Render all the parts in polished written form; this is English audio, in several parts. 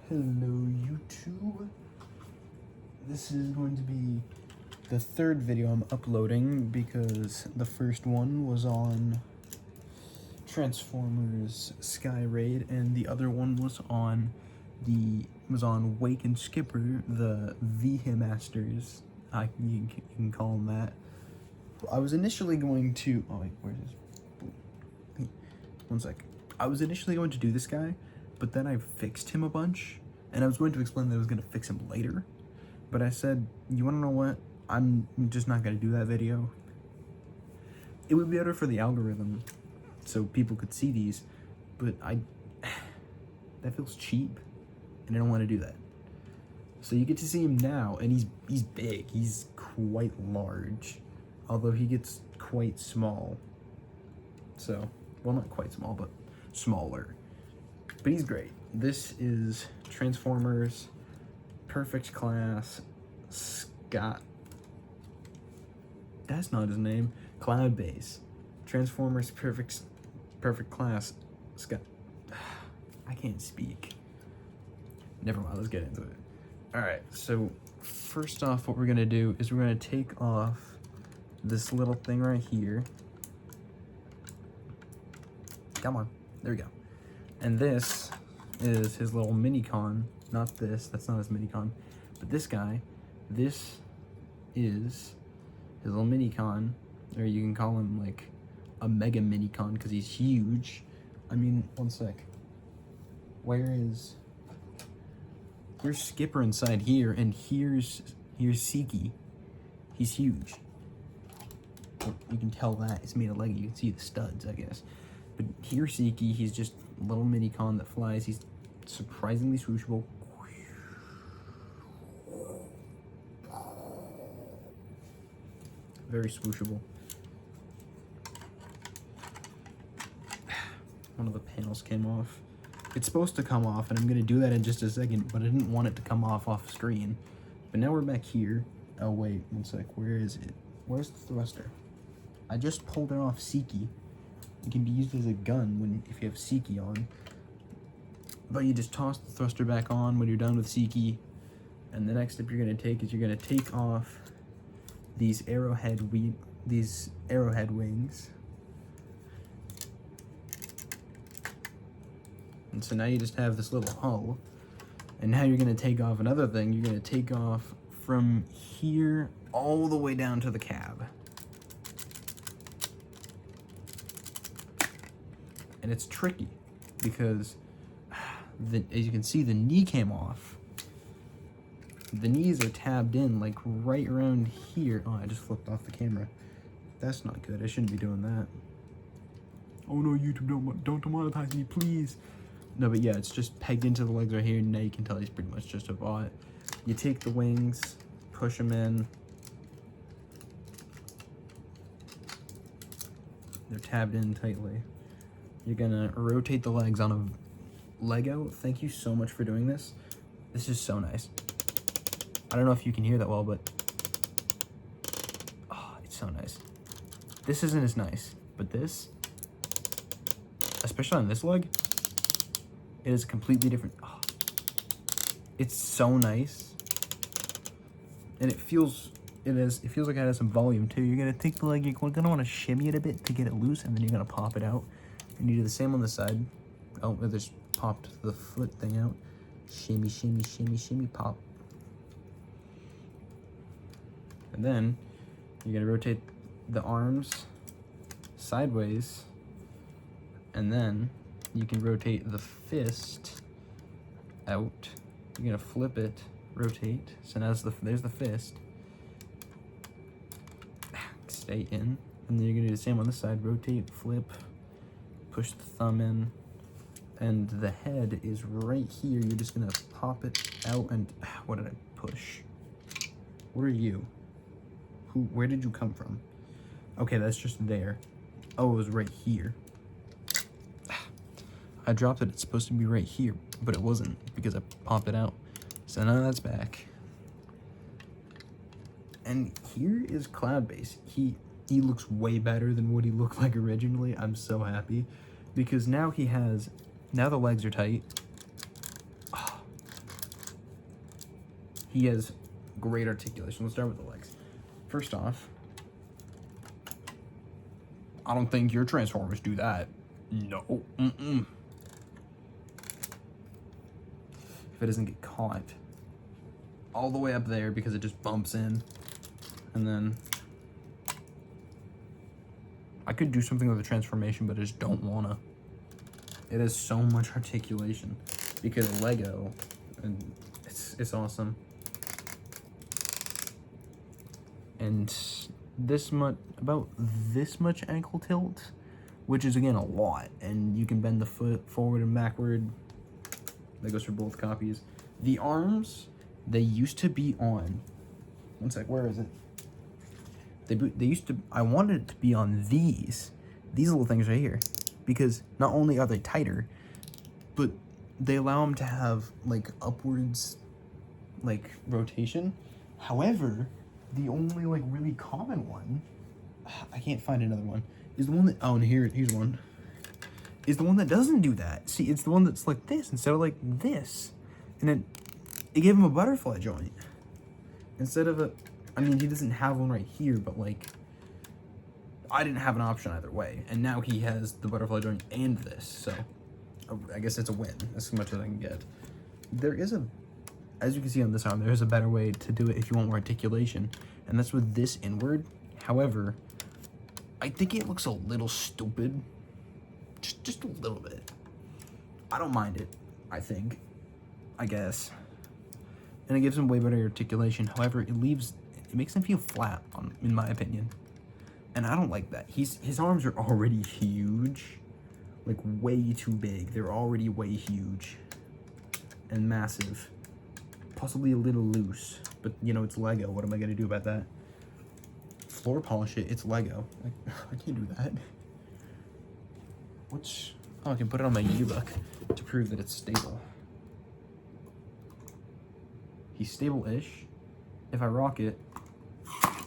Hello YouTube. This is going to be the third video I'm uploading because the first one was on Transformers Sky Raid and the other one was on Wake and Skipper, the Masters. You can call them that. I was initially going to where's this? Hey, one sec. I was initially going to do this guy, but then I fixed him a bunch, and I was going to explain that I was going to fix him later, but I said, you want to know what? I'm just not going to do that video. It would be better for the algorithm, so people could see these, but that feels cheap, and I don't want to do that. So you get to see him now, and he's big. He's quite large, although he gets quite small. So, well, not quite small, but smaller. But he's great. This is Transformers Perfect Class Scott. That's not his name. Cloud Base. Transformers Perfect Class Scott. I can't speak. Never mind, let's get into it. Alright, so first off, what we're gonna do is we're gonna take off this little thing right here. Come on, there we go. And this is his little mini-con. Not this, that's not his mini-con. But this guy, this is his little mini-con. Or you can call him like a mega mini-con because he's huge. I mean, one sec. Where's Skipper inside here? And here's Siki. He's huge. You can tell that it's made of Lego. You can see the studs, I guess. But here's Siki. He's just a little mini-con that flies. He's surprisingly swooshable. Very swooshable. One of the panels came off. It's supposed to come off, and I'm going to do that in just a second, but I didn't want it to come off screen. But now we're back here. Oh, wait, one sec. Where is it? Where's the thruster? I just pulled it off Siki. It can be used as a gun if you have Siki on. But you just toss the thruster back on when you're done with Siki. And the next step you're going to take is you're going to take off these arrowhead wings. And so now you just have this little hull. And now you're going to take off another thing. You're going to take off from here all the way down to the cab. And it's tricky because, as you can see, the knee came off. The knees are tabbed in like right around here. Oh, I just flipped off the camera. That's not good. I shouldn't be doing that. Oh no, YouTube, don't demonetize me, please. No, but yeah, it's just pegged into the legs right here. Now you can tell he's pretty much just a bot. You take the wings, push them in. They're tabbed in tightly. You're gonna rotate the legs on a Lego. Thank you so much for doing this. This is so nice. I don't know if you can hear that well, but oh, it's so nice. This isn't as nice, but this, especially on this leg, it is completely different. Oh, it's so nice, and it feels like it has some volume too. You're gonna take the leg, you're gonna want to shimmy it a bit to get it loose, and then you're gonna pop it out. And you do the same on the side. Oh, I just popped the foot thing out. Shimmy, shimmy, shimmy, shimmy, pop. And then you're gonna rotate the arms sideways, and then you can rotate the fist out. You're gonna flip it, rotate. So now there's the fist. Stay in, and then you're gonna do the same on this side. Rotate, flip, push the thumb in, and the head is right here. You're just gonna pop it out, and what did I push? What are you? Where did you come from? Okay, that's just there. Oh, it was right here. I dropped it. It's supposed to be right here, but it wasn't because I popped it out. So now that's back. And here is Cloud Base. He looks way better than what he looked like originally. I'm so happy because now the legs are tight. Oh, he has great articulation. Let's start with the legs. First off, I don't think your Transformers do that. No. If it doesn't get caught all the way up there because it just bumps in. And then I could do something with the transformation, but I just don't wanna. It has so much articulation because Lego, and it's awesome. And about this much ankle tilt, which is again a lot, and you can bend the foot forward and backward. That goes for both copies. The arms, they used to be on, one sec, where is it? They used to, I wanted it to be on these little things right here, because not only are they tighter, but they allow them to have like upwards like rotation. However, the only like really common one, I can't find another one, is the one that, oh, and here's one, is the one that doesn't do that. See, it's the one that's like this instead of like this. And it gave him a butterfly joint. Instead of a, I mean, he doesn't have one right here, but like, I didn't have an option either way. And now he has the butterfly joint and this, so I guess it's a win, as much as I can get. There is a, as you can see on this arm, there is a better way to do it if you want more articulation, and that's with this inward. However, I think it looks a little stupid, just a little bit. I don't mind it, I guess. And it gives him way better articulation. However, it makes him feel flat, in my opinion. And I don't like that. His arms are already huge, like way too big. They're already way huge and massive. Possibly a little loose, but you know, it's Lego. What am I gonna do about that? Floor polish it, it's Lego. I can't do that. Oh, I can put it on my yearbook to prove that it's stable. He's stable-ish. If I rock it,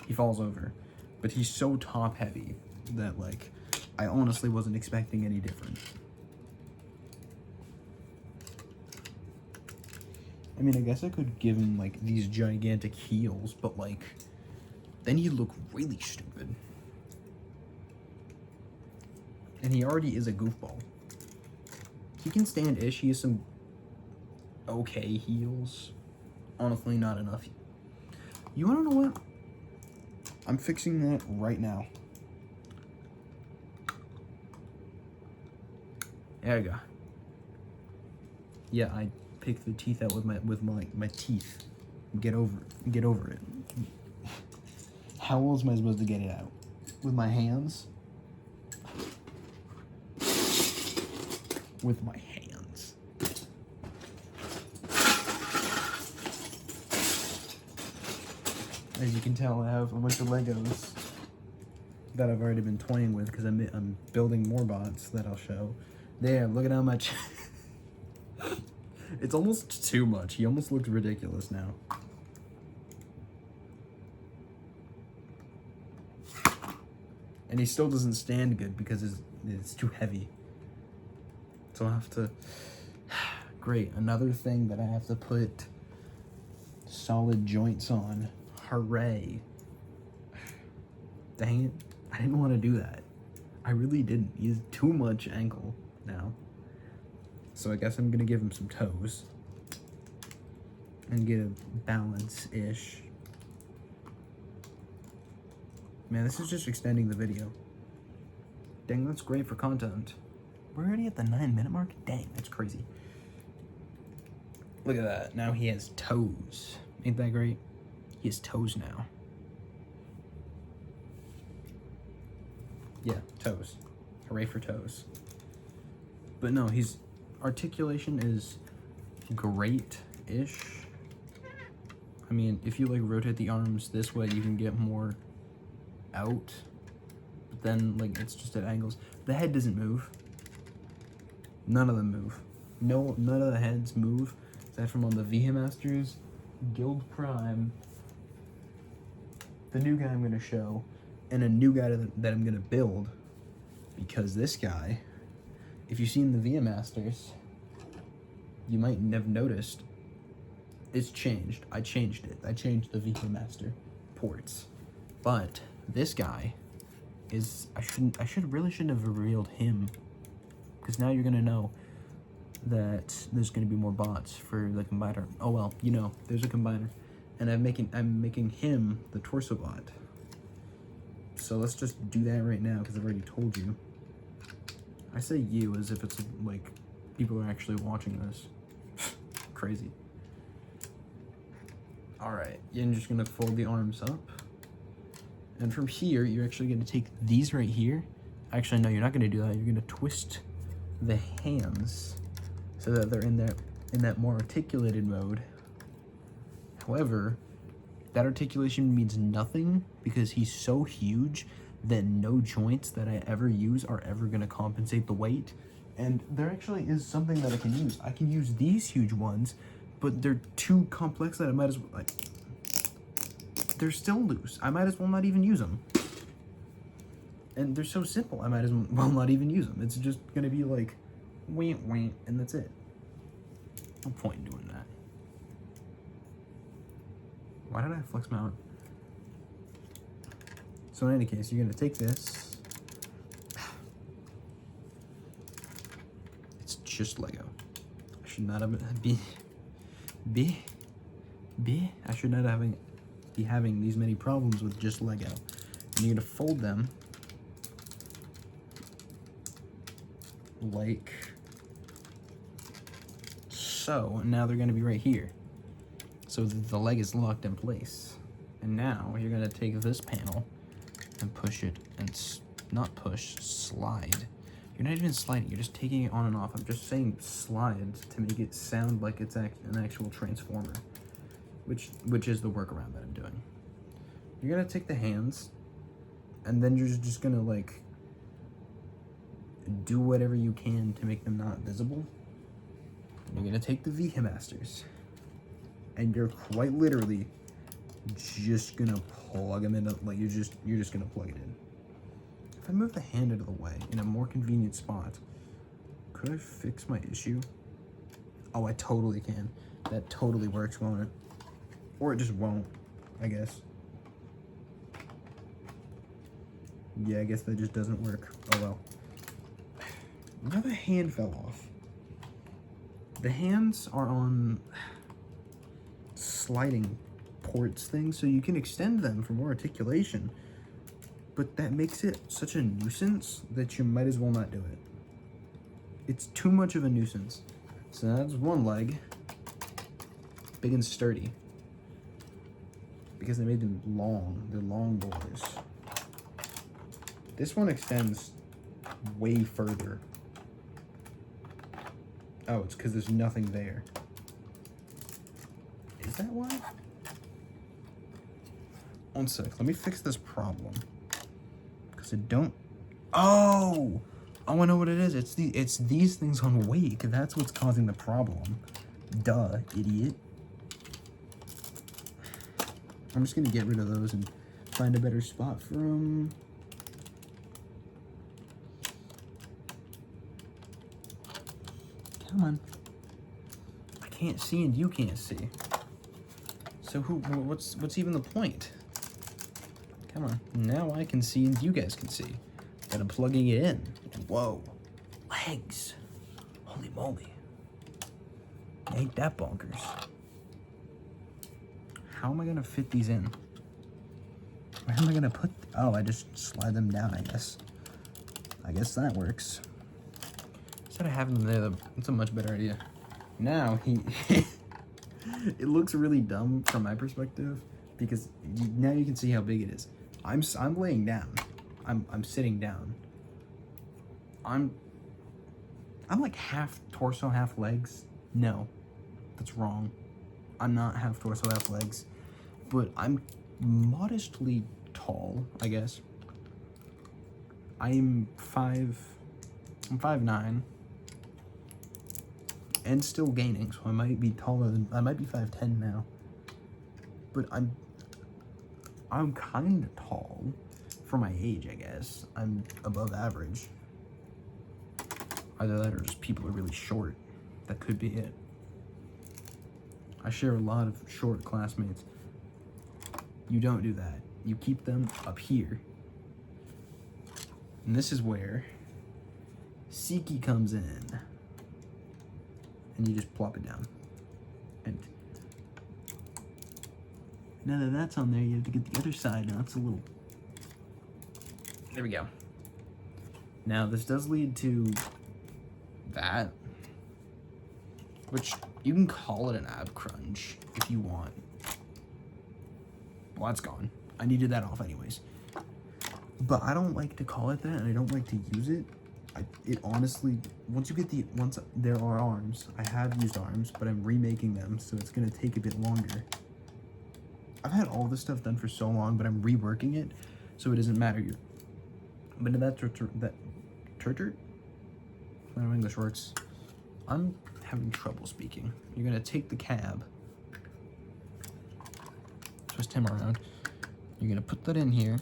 he falls over. But he's so top-heavy that, like, I honestly wasn't expecting any different. I mean, I guess I could give him, like, these gigantic heels, but, like, then he'd look really stupid. And he already is a goofball. He can stand-ish. He has some okay heels. Honestly, not enough. You wanna know what? I'm fixing that right now. There you go. Yeah, I picked the teeth out with my teeth. Get over it. How else am I supposed to get it out? With my hands? With my hands. As you can tell, I have a bunch of Legos that I've already been toying with because I'm building more bots that I'll show. There, look at how much. It's almost too much. He almost looks ridiculous now. And he still doesn't stand good because it's too heavy. So I have to... Great, another thing that I have to put solid joints on. Hooray. Dang it. I didn't want to do that. I really didn't. He has too much ankle now. So I guess I'm going to give him some toes. And get a balance-ish. Man, this is just extending the video. Dang, that's great for content. We're already at the 9-minute mark? Dang, that's crazy. Look at that. Now he has toes. Ain't that great? He has toes now. Yeah, toes. Hooray for toes. But no, his articulation is great-ish. I mean, if you like rotate the arms this way, you can get more out. But then, like, it's just at angles. The head doesn't move. None of them move. No, none of the heads move. Aside from on the Vehemasters, Guild Prime, the new guy I'm going to show, and a new guy that I'm going to build, because this guy, if you've seen the Vehemasters, you might have noticed it's changed. I changed it. I changed the ViewMaster ports. But this guy is, I really shouldn't have revealed him, because now you're gonna know that there's gonna be more bots for the combiner. Oh well, you know, there's a combiner, and I'm making him the torso bot. So let's just do that right now, because I've already told you. I say you as if it's like people are actually watching this. Crazy. Alright, you're just gonna fold the arms up. And from here, you're actually gonna take these right here. Actually, no, you're not gonna do that. You're gonna twist the hands so that they're in that more articulated mode. However, that articulation means nothing because he's so huge that no joints that I ever use are ever gonna compensate the weight. And there actually is something that I can use. I can use these huge ones, but they're too complex that I might as well, like, they're still loose. I might as well not even use them. And they're so simple, I might as well not even use them. It's just gonna be like, wah, wah, and that's it. No point in doing that. Why did I flex my arm? So in any case, you're gonna take this. It's just Lego. I should not have I should not be having these many problems with just Lego. And you're gonna fold them like so, and now they're gonna be right here. So the leg is locked in place. And now you're gonna take this panel and push it, and not push, slide. You're not even sliding, you're just taking it on and off. I'm just saying slide to make it sound like it's an actual transformer, which is the workaround that I'm doing. You're gonna take the hands, and then you're just gonna like do whatever you can to make them not visible. And you're gonna take the ViewMasters, and you're quite literally just gonna plug them in, like you're just gonna plug it in. If I move the hand out of the way in a more convenient spot, could I fix my issue? Oh, I totally can. That totally works, won't it? Or it just won't, I guess. Yeah, I guess that just doesn't work. Oh well. Now the hand fell off. The hands are on sliding ports thing, so you can extend them for more articulation, but that makes it such a nuisance that you might as well not do it. It's too much of a nuisance. So that's one leg, big and sturdy, because they made them long. They're long boys. This one extends way further. Oh, it's because there's nothing there. Is that why? One sec, let me fix this problem. Because it don't... Oh! Oh, I know what it is. It's these things on Wake. That's what's causing the problem. Duh, idiot. I'm just gonna get rid of those and find a better spot for them. Come on. I can't see and you can't see. So what's even the point? Come on. Now I can see and you guys can see that I'm plugging it in. Whoa. Legs. Holy moly. Ain't that bonkers. How am I gonna fit these in? Where am I gonna put... Oh, I just slide them down, I guess. I guess that works. Instead of having them there, that's a much better idea. Now, it looks really dumb from my perspective, because now you can see how big it is. I'm laying down. I'm sitting down. I'm like half torso, half legs. No, that's wrong. I'm not half torso, half legs, but I'm modestly tall, I guess. I'm 5'9", and still gaining, so I might be taller than, I might be 5'10" now. But I'm kind of tall for my age, I guess. I'm above average. Either that or just people are really short. That could be it. I share a lot of short classmates. You don't do that. You keep them up here. And this is where Siki comes in. And you just plop it down. And now that that's on there, you have to get the other side. Now it's a little... There we go. Now this does lead to that, which you can call it an ab crunch if you want. Well, that's gone. I needed that off anyways. But I don't like to call it that, and I don't like to use it. It honestly, once there are arms, I have used arms, but I'm remaking them, so it's gonna take a bit longer. I've had all this stuff done for so long, but I'm reworking it, so it doesn't matter. But in that Turtur? I don't know how English works. I'm having trouble speaking. You're gonna take the cab, twist him around. You're gonna put that in here,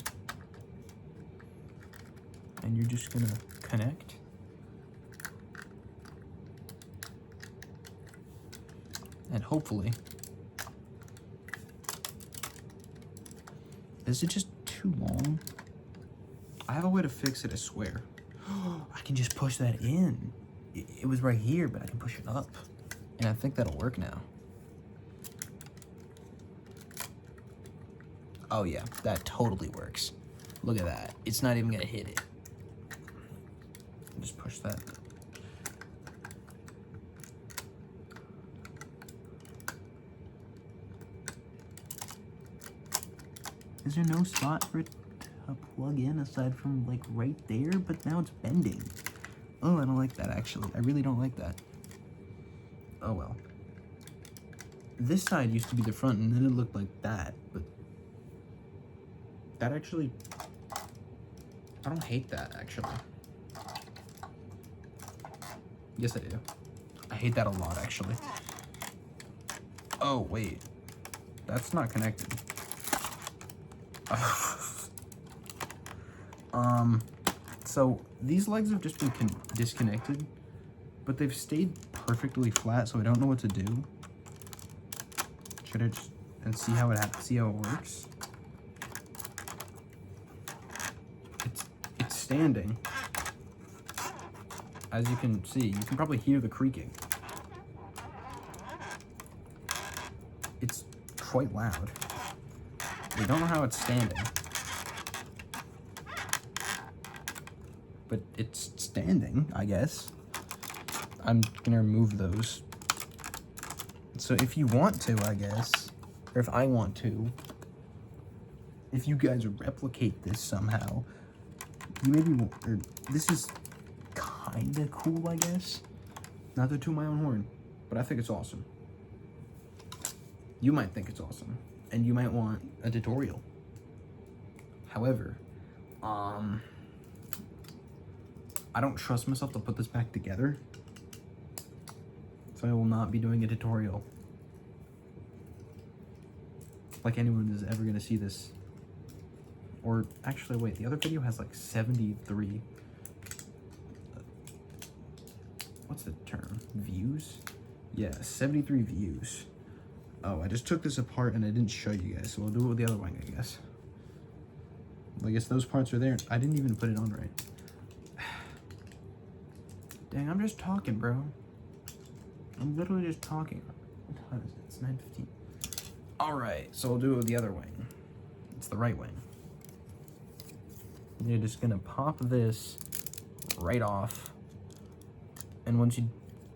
and you're just gonna connect. And hopefully, is it just too long? I have a way to fix it, I swear. I can just push that in. It was right here, but I can push it up. And I think that'll work now. Oh yeah, that totally works. Look at that. It's not even gonna hit it. Just push that. Is there no spot for it to plug in aside from like right there? But now it's bending. Oh, I don't like that actually. I really don't like that. Oh well. This side used to be the front and then it looked like that, but that actually, I don't hate that actually. Yes, I do. I hate that a lot actually. Oh, wait. That's not connected. So these legs have just been disconnected, but they've stayed perfectly flat, so I don't know what to do. Should I just and see how it works? It's standing. As you can see, you can probably hear the creaking. It's quite loud. We don't know how it's standing, but it's standing, I guess. I'm gonna remove those. So if you want to, I guess, or if I want to, if you guys replicate this somehow, you maybe won't, or this is kinda cool, I guess. Not to toot my own horn, but I think it's awesome. You might think it's awesome, and you might want a tutorial. However, I don't trust myself to put this back together, so I will not be doing a tutorial. Like anyone is ever gonna see this. Or actually, wait, the other video has like 73, what's the term? Views? Yeah, 73 views. Oh, I just took this apart and I didn't show you guys, so we'll do it with the other one, I guess. I guess those parts are there. I didn't even put it on right. Dang, I'm just talking, bro. I'm literally just talking. What time is it? It's 9:15. Alright, so we'll do it with the other wing. It's the right wing. You're just gonna pop this right off. And once you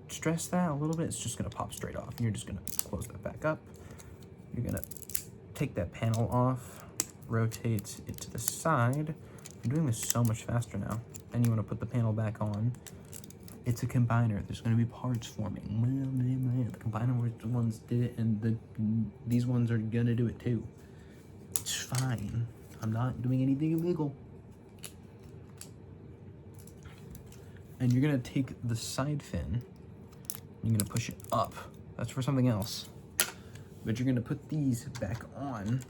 stress that a little bit, it's just gonna pop straight off. And you're just gonna close that back up. You're gonna take that panel off, rotate it to the side. I'm doing this so much faster now. And you wanna put the panel back on. It's a combiner. There's gonna be parts forming. The combiner ones did it, and these ones are gonna do it too. It's fine. I'm not doing anything illegal. And you're gonna take the side fin, you're gonna push it up. That's for something else. But you're gonna put these back on,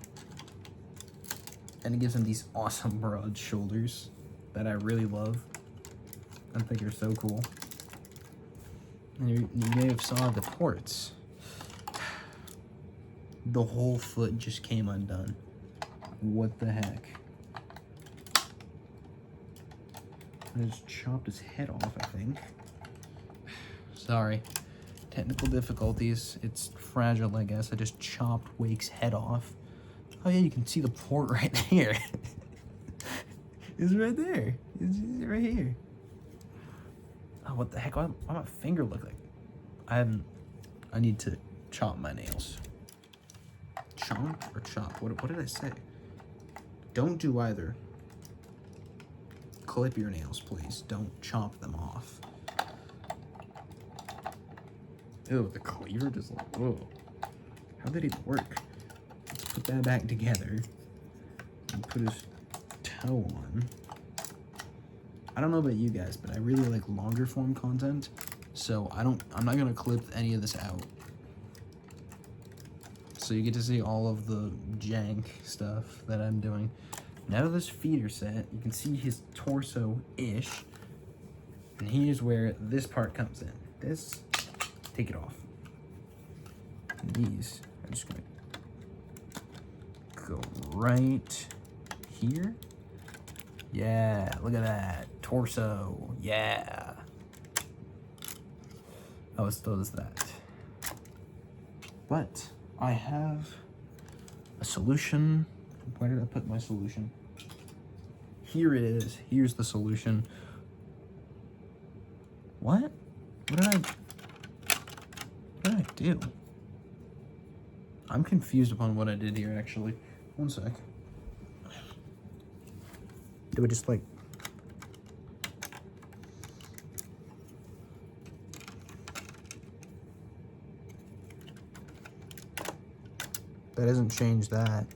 and it gives them these awesome broad shoulders that I really love. I think they're so cool. And you may have saw the ports. the whole foot just came undone. What the heck? I just chopped his head off, I think. Sorry. Technical difficulties. It's fragile, I guess. I just chopped Wake's head off. Oh yeah, you can see the port right there. It's right there. It's right here. Oh, what the heck? Why my finger look like? I need to chop my nails. Chomp or chop? What did I say? Don't do either. Clip your nails, please. Don't chop them off. Ew, the cleaver just like, whoa. How did it work? Let's put that back together. And put his toe on. I don't know about you guys, but I really like longer form content. So I'm not gonna clip any of this out. So you get to see all of the jank stuff that I'm doing. Now that his feet are set, you can see his torso-ish. And here's where this part comes in. This, take it off. And these are just gonna go right here. Yeah, look at that. Torso, yeah. Oh, it still does that. But I have a solution. Where did I put my solution? Here it is. Here's the solution. What? What did I do? I'm confused upon what I did here, actually. One sec. Do I just, like... That doesn't change that.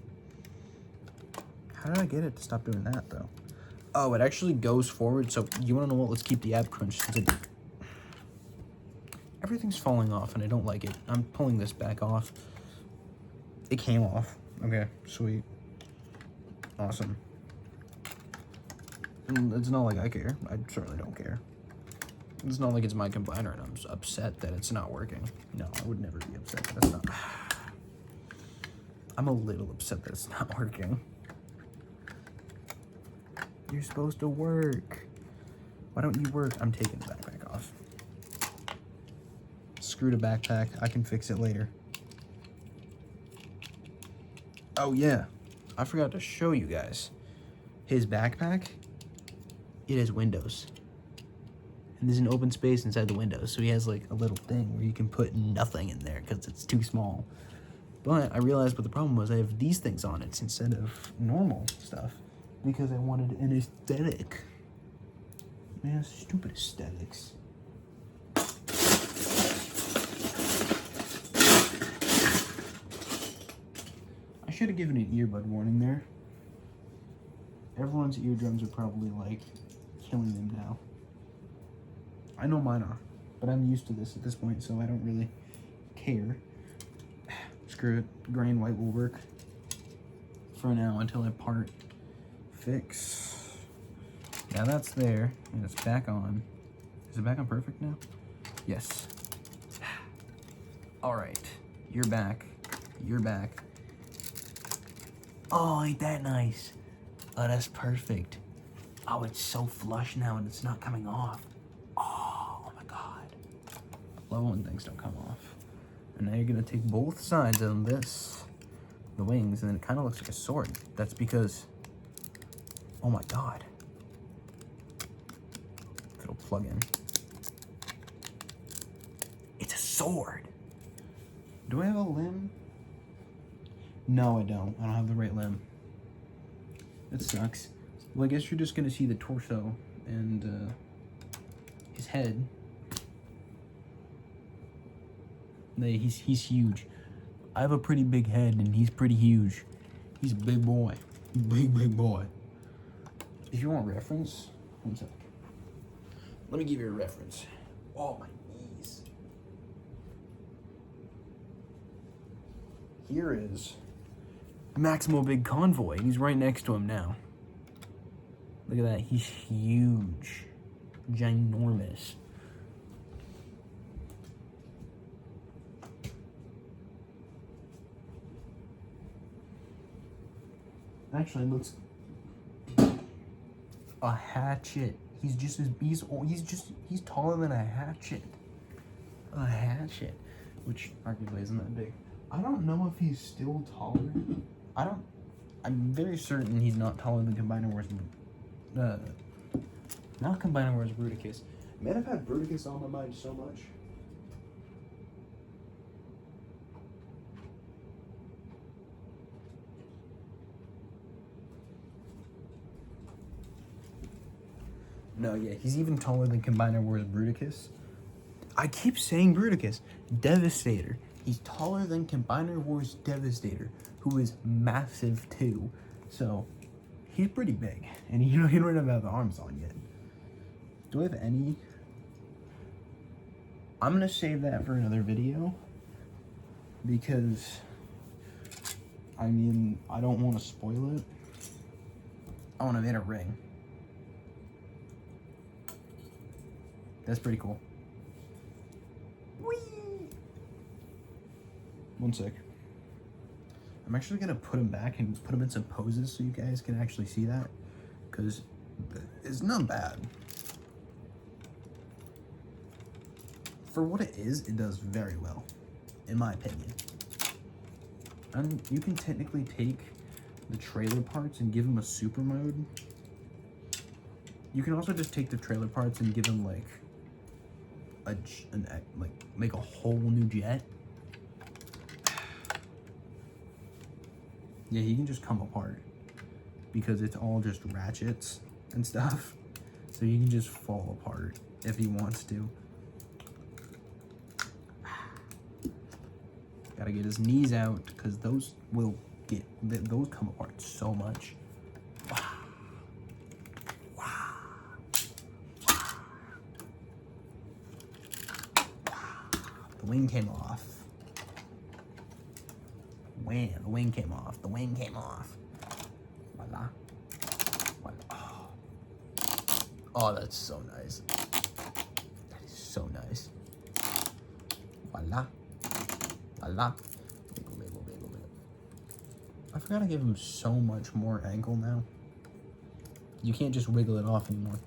How did I get it to stop doing that, though? Oh, it actually goes forward, so you want to know what? Let's keep the ab crunch. Everything's falling off, and I don't like it. I'm pulling this back off. It came off. Okay, sweet. Awesome. And it's not like I care. I certainly don't care. It's not like it's my combiner, and I'm upset that it's not working. No, I would never be upset that it's not. I'm a little upset that it's not working. You're supposed to work. Why don't you work? I'm taking the backpack off. Screw the backpack. I can fix it later. Oh, yeah. I forgot to show you guys. His backpack, it has windows. And there's an open space inside the windows. So he has like a little thing where you can put nothing in there because it's too small. But I realized what the problem was. I have these things on it instead of normal stuff. Because I wanted an aesthetic. Man, stupid aesthetics. I should have given an earbud warning there. Everyone's eardrums are probably like killing them now. I know mine are, but I'm used to this at this point, so I don't really care. Screw it. Gray and white will work for now until I part. Fix. Now that's there, and it's back on. Is it back on perfect now? Yes. All right, you're back. You're back. Oh, ain't that nice? Oh, that's perfect. Oh, it's so flush now, and it's not coming off. Oh my God. I love when things don't come off. And now you're gonna take both sides of this, the wings, and then it kind of looks like a sword. That's because. Oh my God. If it'll plug in. It's a sword. Do I have a limb? No, I don't. I don't have the right limb. That sucks. Well, I guess you're just gonna see the torso and his head. He's huge. I have a pretty big head and he's pretty huge. He's a big boy. Big boy. If you want reference, one sec. Let me give you a reference. Oh, my knees. Here is Maximo Big Convoy. He's right next to him now. Look at that. He's huge. Ginormous. Actually, let's... A hatchet. He's taller than a hatchet. A hatchet. Which arguably isn't that big. I don't know if he's still taller. I'm very certain he's not taller than Combinowars. Not Combinowars Bruticus. Man, I've had Bruticus on my mind so much. No, yeah, he's even taller than Combinowars Bruticus. I keep saying Bruticus. Devastator. He's taller than Combinowars Devastator, who is massive too. So, he's pretty big. And he don't even have the arms on yet. Do I have any? I'm going to save that for another video. Because, I mean, I don't want to spoil it. I want to make a ring. That's pretty cool. Whee! One sec. I'm actually gonna put him back and put him in some poses so you guys can actually see that, because it's not bad. For what it is, it does very well, in my opinion. And you can technically take the trailer parts and give them a super mode. You can also just take the trailer parts and give them like make a whole new jet. Yeah, he can just come apart because it's all just ratchets and stuff. So he can just fall apart if he wants to. Gotta get his knees out because those come apart so much. The wing came off. Wham, the wing came off. The wing came off. Voila. Voila. Oh. Oh, that's so nice. That is so nice. Voila. Voila. Wiggle, wiggle, wiggle, wiggle. I forgot to give him so much more ankle now. You can't just wiggle it off anymore.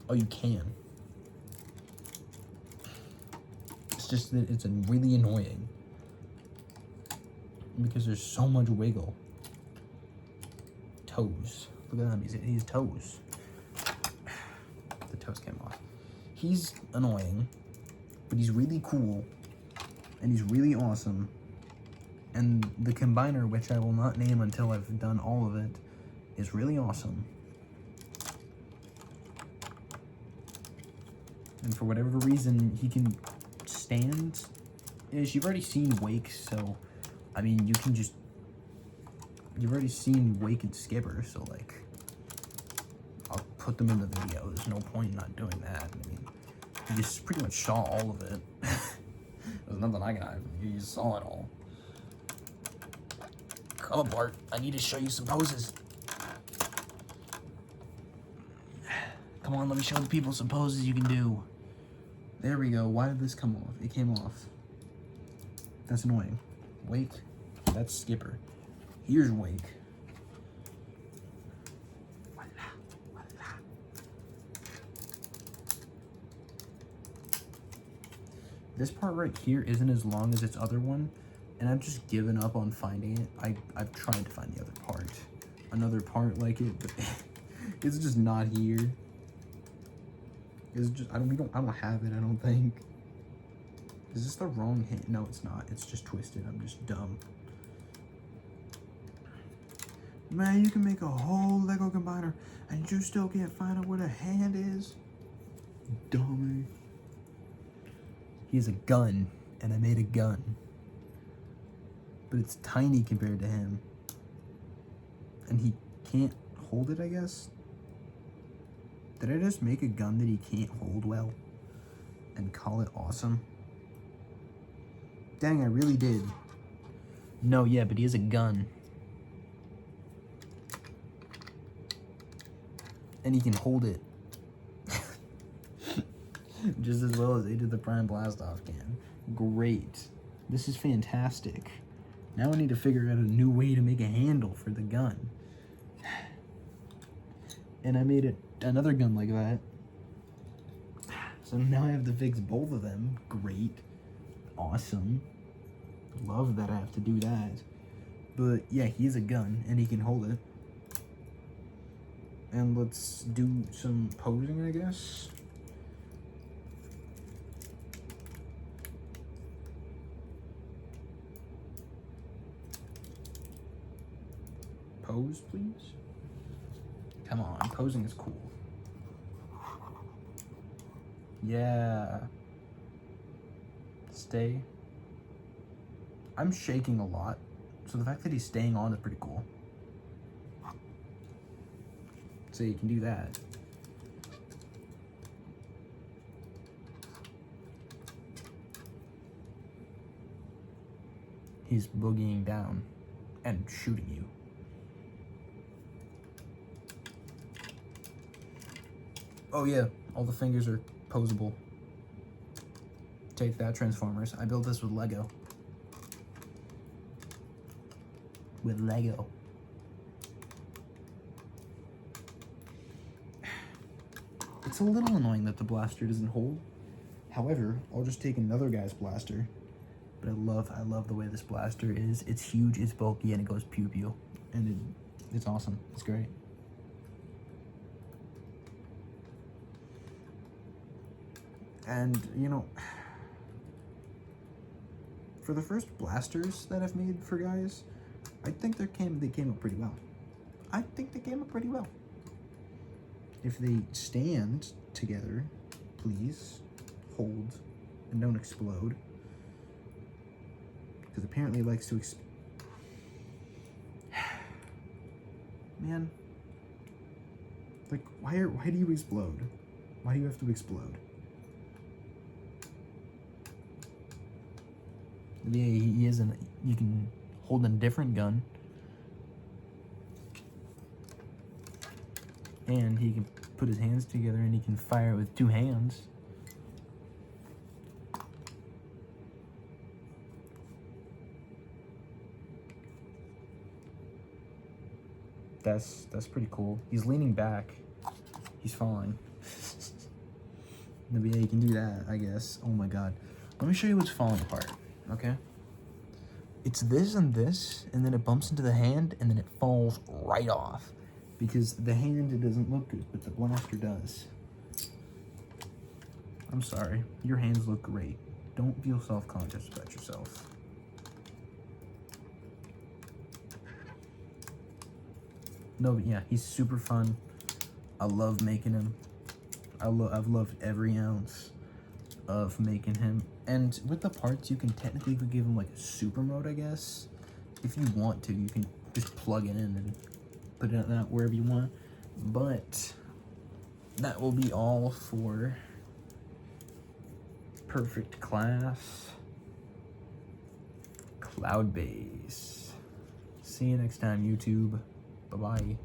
Oh, you can. It's just that it's really annoying because there's so much wiggle. Toes. Look at him. He's toes. The toes came off. He's annoying, but he's really cool, and he's really awesome. And the combiner, which I will not name until I've done all of it, is really awesome. And for whatever reason, he can stand. You've already seen Wake, so I mean, you've already seen Wake and Skipper, so like, I'll put them in the video. There's no point in not doing that. I mean, you just pretty much saw all of it. There's nothing I got. You saw it all. Come on, Bart. I need to show you some poses. Come on, let me show the people some poses you can do. There we go. Why did this come off? It came off. That's annoying. Wake. That's Skipper. Here's Wake. Voila. Voila. This part right here isn't as long as its other one, and I've just given up on finding it. I've tried to find the other part. Another part like it, but it's just not here. It's just I don't have it, I don't think. Is this the wrong hand? No, it's not. It's just twisted. I'm just dumb. Man, you can make a whole Lego combiner and you still can't find out where the hand is? Dummy. He has a gun, and I made a gun. But it's tiny compared to him. And he can't hold it, I guess? Did I just make a gun that he can't hold well? And call it awesome? Dang, I really did. No, yeah, but he has a gun. And he can hold it. Just as well as they did the Prime Blastoff can. Great. This is fantastic. Now I need to figure out a new way to make a handle for the gun. And I made another gun like that. So now I have to fix both of them. Great. Awesome. Love that I have to do that. But yeah, he has a gun and he can hold it. And let's do some posing, I guess. Pose, please. Come on, posing is cool. Yeah. Stay. I'm shaking a lot, so the fact that he's staying on is pretty cool. So you can do that. He's boogieing down and shooting you. Oh yeah, all the fingers are posable. Take that, Transformers. I built this with Lego. With Lego. It's a little annoying that the blaster doesn't hold. However, I'll just take another guy's blaster. But I love the way this blaster is. It's huge, it's bulky, and it goes pew pew. And it's awesome. It's great. And, you know, for the first blasters that I've made for guys, I think they came up pretty well. I think they came up pretty well. If they stand together, please hold and don't explode. Because apparently it likes to Man. Like, why do you explode? Why do you have to explode? Yeah, he isn't. You can hold a different gun. And he can put his hands together and he can fire with two hands. That's pretty cool. He's leaning back. He's falling. But yeah, you can do that, I guess. Oh my god. Let me show you what's falling apart, okay? It's this, and then it bumps into the hand, and then it falls right off. Because the hand, it doesn't look good, but the blaster does. I'm sorry. Your hands look great. Don't feel self-conscious about yourself. No, but yeah, he's super fun. I love making him. I've loved every ounce of making him. And with the parts, you can technically give him like a super mode, I guess. If you want to, you can just plug it in and put it out wherever you want. But that will be all for Perfect Class Cloud Base. See you next time, YouTube. Bye-bye.